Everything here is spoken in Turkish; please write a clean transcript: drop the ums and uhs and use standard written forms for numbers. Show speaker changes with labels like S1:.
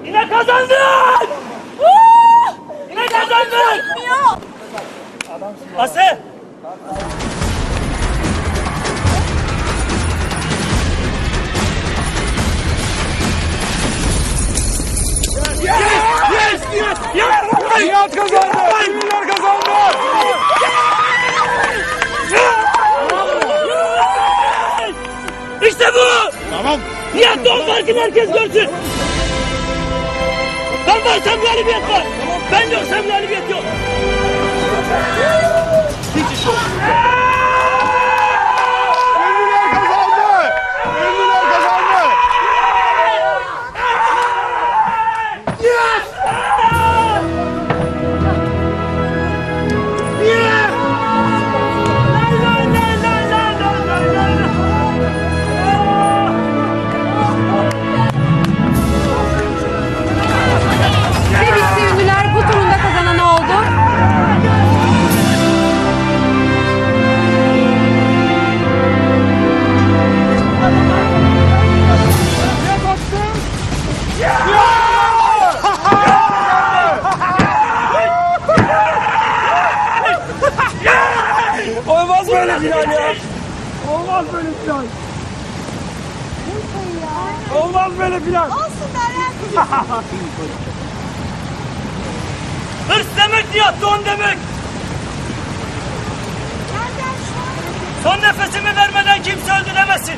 S1: Yine kazandın! Yine kazandın! Ase! Yes!
S2: Nihat kazandı! Ünlüler kazandı!
S1: İşte bu!
S2: Tamam.
S1: Nihat doğum farkını herkes görsün! Ben varsam galibiyet var! Ben yoksam galibiyet yok!
S2: Hiç iş yok. Ünlüler kazandı! Ünlüler kazandı!
S1: Yes! Yes!
S3: Ve bitti ünlüler bu turunda kazanan oldu.
S1: Olmaz böyle final ya! Olmaz böyle final! Olmaz böyle final!
S4: Olsun Derya.
S1: Hırs demek Nihat, don demek!
S4: Nereden şu an?
S1: Son nefesimi vermeden kimse öldüremezsin!